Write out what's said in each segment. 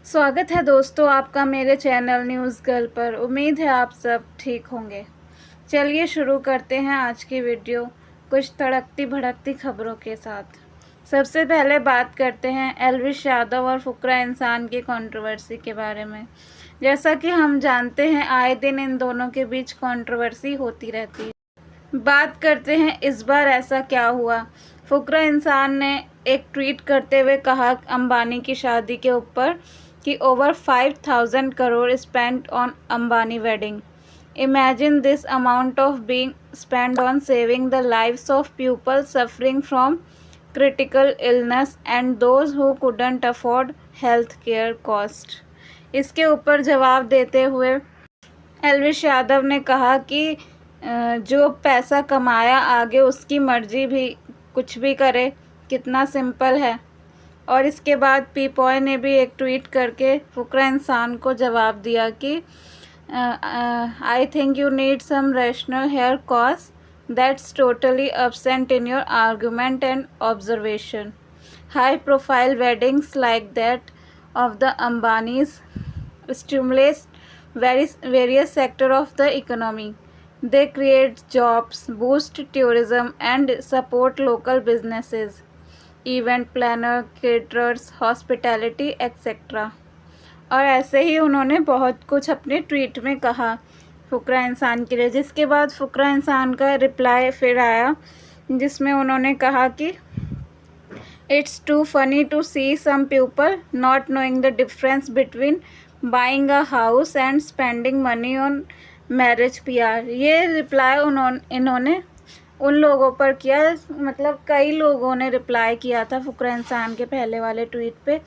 स्वागत है दोस्तों आपका मेरे चैनल न्यूज़ गर्ल पर। उम्मीद है आप सब ठीक होंगे। चलिए शुरू करते हैं आज की वीडियो कुछ तड़कती भड़कती खबरों के साथ। सबसे पहले बात करते हैं एल्विश यादव और फुकरा इंसान की कंट्रोवर्सी के बारे में। जैसा कि हम जानते हैं आए दिन इन दोनों के बीच कंट्रोवर्सी होती रहती है। बात करते हैं इस बार ऐसा क्या हुआ। फुकरा इंसान ने एक ट्वीट करते हुए कहा अंबानी की शादी के ऊपर कि over 5,000 crore spent on Ambani wedding. Imagine this amount of being spent on saving the lives of people suffering from critical illness and those who couldn't afford health care cost. इसके ऊपर जवाब देते हुए एल्विश यादव ने कहा कि जो पैसा कमाया आगे उसकी मर्जी, भी कुछ भी करे, कितना सिंपल है। और इसके बाद पीपॉय ने भी एक ट्वीट करके फुकरा इंसान को जवाब दिया कि I think you need some rational here cause that's totally absent in your argument and observation. High profile weddings like that of the Ambanis stimulate various sector of the economy. They create jobs, boost tourism and support local businesses, event planner, caterers, hospitality et cetera. और ऐसे ही उन्होंने बहुत कुछ अपने tweet में कहा फुकरा इंसान के लिए। जिसके बाद फुकरा इंसान का रिप्लाई फिर आया जिसमें उन्होंने कहा कि it's too funny to see some people not knowing the difference between buying a house and spending money on marriage PR. ये रिप्लाई इन्होंने उन लोगों पर किया, मतलब कई लोगों ने रिप्लाई किया था फुकरा इंसान के पहले वाले ट्वीट पे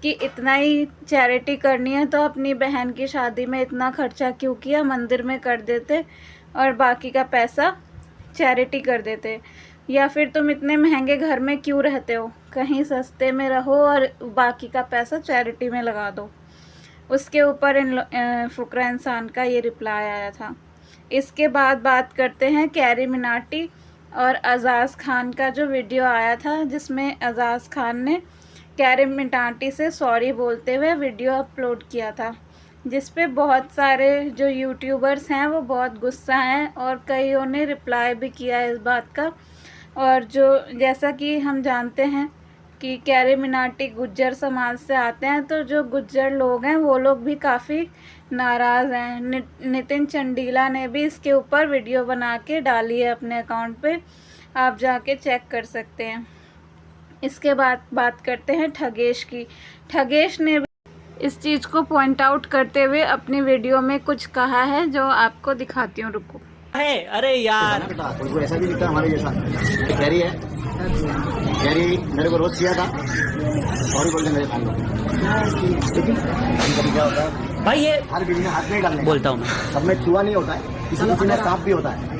कि इतना ही चैरिटी करनी है तो अपनी बहन की शादी में इतना खर्चा क्यों किया, मंदिर में कर देते और बाकी का पैसा चैरिटी कर देते, या फिर तुम इतने महंगे घर में क्यों रहते हो, कहीं सस्ते में रहो और बाकी का पैसा चैरिटी में लगा दो। उसके ऊपर फुकरा इंसान का ये रिप्लाई आया था। इसके बाद बात करते हैं कैरी मिनाटी और अजाज़ खान का जो वीडियो आया था जिसमें अजाज़ खान ने कैरी मिनाटी से सॉरी बोलते हुए वीडियो अपलोड किया था, जिस पे बहुत सारे जो यूट्यूबर्स हैं वो बहुत गुस्सा हैं और कईयों ने रिप्लाई भी किया इस बात का। और जो जैसा कि हम जानते हैं कि कैरी मिनाटी गुज्जर समाज से आते हैं, तो जो गुज्जर लोग हैं वो लोग भी काफ़ी नाराज़ हैं। नितिन चंडीला ने भी इसके ऊपर वीडियो बना के डाली है अपने अकाउंट पे, आप जाके चेक कर सकते हैं। इसके बाद बात करते हैं ठगेश की। ठगेश ने भी इस चीज़ को पॉइंट आउट करते हुए अपनी वीडियो में कुछ कहा है जो आपको दिखाती हूँ, रुको। है अरे यार ऐसा भी दिखता है हमारे जैसा कैरी है। कैरी मेरे को रोज किया था, सॉरी बोलते मेरे भाई क्या होता है भाई, ये हर बीवी में हाथ नहीं डालने बोलता हूँ मैं, सब में चूहा नहीं होता है, किसी किसी में सांप भी होता है।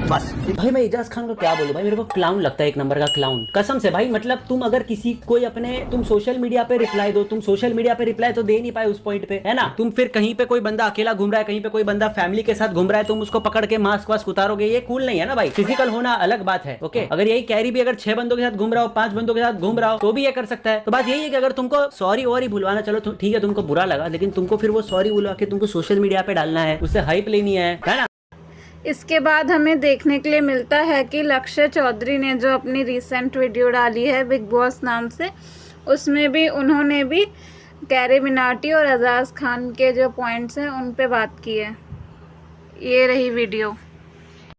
बस भाई मैं एजाज खान को क्या बोलूं भाई, मेरे को क्लाउन लगता है, एक नंबर का क्लाउन कसम से भाई। मतलब तुम अगर किसी कोई अपने तुम सोशल मीडिया पे रिप्लाई दो, तुम सोशल मीडिया पे रिप्लाई तो दे नहीं पाए उस पॉइंट पे, है ना। तुम फिर कहीं पे कोई बंदा अकेला घूम रहा है, कहीं पे कोई बंदा फैमिली के साथ घूम रहा है, तुम उसको पकड़ के मास्क वास्क उतारोगे, ये कूल नहीं है ना भाई। फिजिकल होना अलग बात है, ओके। अगर यही कैरी भी अगर 6 बंदों के साथ घूम रहा हो, 5 बंदों के साथ घूम रहा हो तो भी ये कर सकता है। तो बात यही है कि अगर तुमको सॉरी और ही भूलवाना, चलो ठीक है तुमको बुरा लगा, लेकिन तुमको फिर वो सॉरी बुलवा के तुमको सोशल मीडिया पे डालना है, उससे हाइप लेनी है ना। इसके बाद हमें देखने के लिए मिलता है कि लक्ष्य चौधरी ने जो अपनी रिसेंट वीडियो डाली है बिग बॉस नाम से, उसमें भी उन्होंने भी कैरी मिनाटी और अजाज़ खान के जो पॉइंट्स हैं उन पे बात की है। ये रही वीडियो।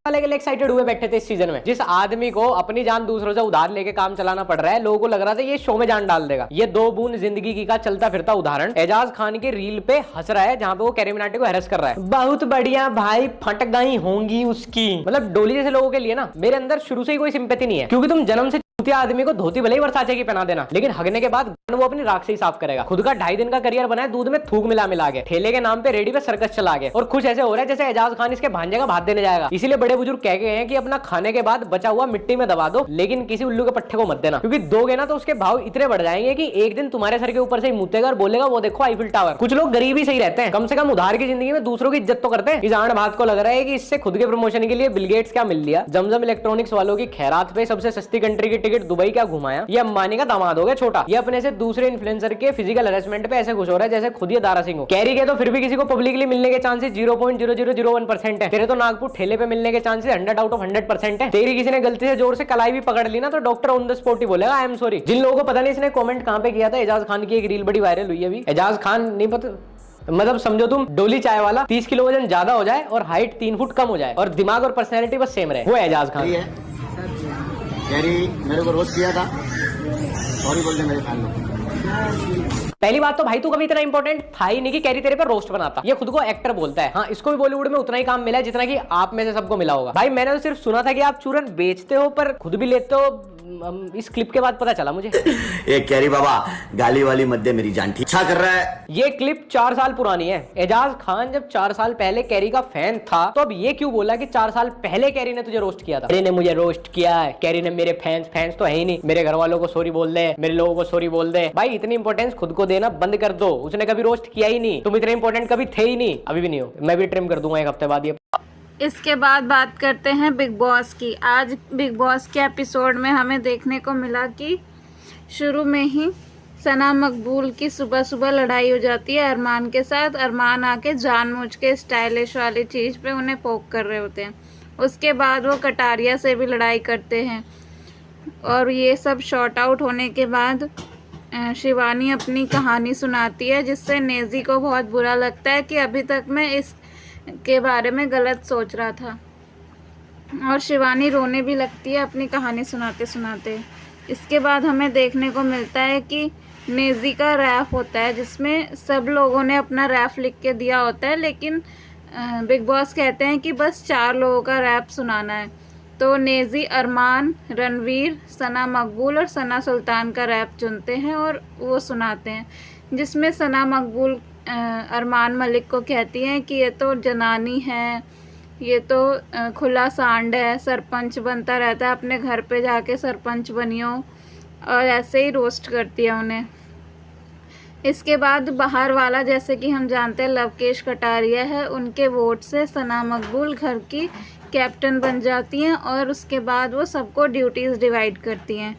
वाले के लिए एक्साइटेड हुए बैठे थे इस सीजन में। जिस आदमी को अपनी जान दूसरों से उधार लेके काम चलाना पड़ रहा है, लोगों को लग रहा था ये शो में जान डाल देगा। ये 2 बूंद जिंदगी की का चलता फिरता उदाहरण एजाज खान के रील पे हंस रहा है, जहां पे वो कैरी मिनाटी को हैरेस कर रहा है। बहुत बढ़िया भाई, फट गई होंगी उसकी। मतलब डोली जैसे लोगों के लिए ना मेरे अंदर शुरू से ही कोई सिंपैथी नहीं है, क्योंकि तुम जन्म से आदमी को धोती भले ही वर्साचे की पहना देना, लेकिन हगने के बाद वो अपनी राख से ही साफ करेगा। खुद का 2.5 दिन का करियर बनाए, दूध में थूक मिला के, ठेले के नाम पे रेडी पे सर्कस चला गया और खुश ऐसे हो रहा है जैसे एजाज खान इसके भांजे का भात देने जाएगा। इसीलिए बड़े बुजुर्ग कह गए हैं कि अपना खाने के बाद बचा हुआ मिट्टी में दबा दो, लेकिन किसी उल्लू के पट्टे को मत देना, क्योंकि दोगे ना तो उसके भाव इतने बढ़ जाएंगे कि एक दिन तुम्हारे सर के ऊपर से ही मुतेगा और बोलेगा वो देखो आईफिल टावर। कुछ लोग गरीब ही सही रहते हैं, कम से कम उधार की जिंदगी में दूसरों की इज्जत तो करते हैं। इस आंड बात को लग रहा है कि इससे खुद के प्रमोशन के लिए बिल गेट्स क्या मिल लिया। जमजम इलेक्ट्रॉनिक्स वालों की खैरात पे सबसे सस्ती कंट्री की टिकट दुबई क्या घुमाया, ये अंबानी का दामाद हो गया छोटा। ये अपने से दूसरे इन्फ्लुएंसर के फिजिकल हैरेसमेंट पे ऐसे खुश हो रहा है जैसे खुद ये दारा सिंह हो। कैरी के तो फिर भी किसी को पब्लिकली मिलने के चांसेस 0.0001% है। तेरे तो नागपुर ठेले पे मिलने के चांसेस 100 आउट ऑफ 100% है। तेरी किसी ने गलती से जोर से कलाई भी पकड़ ली ना तो डॉक्टर ऑन द स्पॉट ही बोलेगा आई एम सॉरी। जिन लोगों को पता नहीं इसने कमेंट कहां पे किया था, एजाज खान की एक रील बड़ी वायरल हुई है अभी। एजाज खान नहीं पता, मतलब समझो तुम डोली चाय वाला 30 किलो वजन ज्यादा हो जाए और हाइट 3 फुट कम हो जाए और दिमाग और पर्सनैलिटी बस सेम रहे, वो है एजाज खान। कैरी मेरे को रोस्ट किया था, सॉरी बोल दे मेरे फैन लोग। पहली बात तो भाई तू कभी इतना इंपॉर्टेंट था ही नहीं कि कैरी तेरे पर रोस्ट बनाता। ये खुद को एक्टर बोलता है। हाँ, इसको भी बॉलीवुड में उतना ही काम मिला है जितना कि आप में से सबको मिला होगा। भाई मैंने तो सिर्फ सुना था कि आप चूरन बेचते हो पर खुद भी लेते हो, इस क्लिप के बाद पता चला मुझे। ये कैरी बाबा गाली वाली मध्य मेरी जान ठीक अच्छा कर रहा है। ये क्लिप 4 साल पुरानी है। एजाज खान जब 4 साल पहले कैरी का फैन था तो अब ये क्यों बोला कि 4 साल पहले कैरी ने तुझे रोस्ट किया था। कैरी ने मुझे रोस्ट किया है, कैरी ने मेरे फैंस तो है ही नहीं, मेरे घर वालों को सॉरी बोल दे, मेरे लोगों को सॉरी बोल दे। भाई इतनी इंपॉर्टेंस खुद को देना बंद कर दो। उसने कभी रोस्ट किया ही नहीं, तुम इतने इंपॉर्टेंट कभी थे ही नहीं, अभी भी नहीं हो। मैं भी ट्रिम कर दूंगा 1 हफ्ते बाद ये। इसके बाद बात करते हैं बिग बॉस की। आज बिग बॉस के एपिसोड में हमें देखने को मिला कि शुरू में ही सना मकबूल की सुबह सुबह लड़ाई हो जाती है अरमान के साथ। अरमान आके जानबूझ के स्टाइलिश वाली चीज़ पे उन्हें पोक कर रहे होते हैं। उसके बाद वो कटारिया से भी लड़ाई करते हैं और ये सब शॉर्ट आउट होने के बाद शिवानी अपनी कहानी सुनाती है जिससे नेजी को बहुत बुरा लगता है कि अभी तक मैं इस के बारे में गलत सोच रहा था और शिवानी रोने भी लगती है अपनी कहानी सुनाते सुनाते। इसके बाद हमें देखने को मिलता है कि नेजी का रैप होता है जिसमें सब लोगों ने अपना रैप लिख के दिया होता है, लेकिन बिग बॉस कहते हैं कि बस 4 लोगों का रैप सुनाना है। तो नेजी अरमान, रणवीर, सना मकबूल और सना सुल्तान का रैप चुनते हैं और वो सुनाते हैं, जिसमें सना मकबूल अरमान मलिक को कहती हैं कि ये तो जनानी है, ये तो खुला सांड है, सरपंच बनता रहता है, अपने घर पे जाके सरपंच बनियो, और ऐसे ही रोस्ट करती है उन्हें। इसके बाद बाहर वाला, जैसे कि हम जानते हैं लवकेश कटारिया है, उनके वोट से सना मकबूल घर की कैप्टन बन जाती हैं और उसके बाद वो सबको ड्यूटीज़ डिवाइड करती हैं।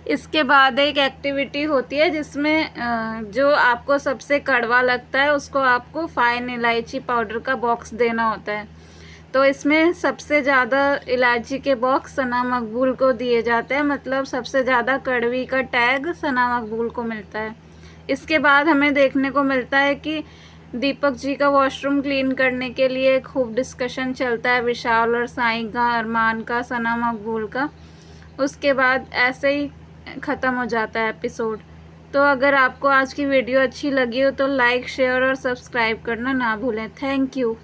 इसके बाद एक एक्टिविटी होती है जिसमें जो आपको सबसे कड़वा लगता है उसको आपको फाइन इलायची पाउडर का बॉक्स देना होता है। तो इसमें सबसे ज़्यादा इलायची के बॉक्स सना मकबूल को दिए जाते हैं, मतलब सबसे ज़्यादा कड़वी का टैग सना मकबूल को मिलता है। इसके बाद हमें देखने को मिलता है कि दीपक जी का वॉशरूम क्लीन करने के लिए खूब डिस्कशन चलता है, विशाल और साईं का, अरमान का, सना मकबूल का। उसके बाद ऐसे ही ख़त्म हो जाता है एपिसोड। तो अगर आपको आज की वीडियो अच्छी लगी हो तो लाइक, शेयर और सब्सक्राइब करना ना भूलें। Thank you.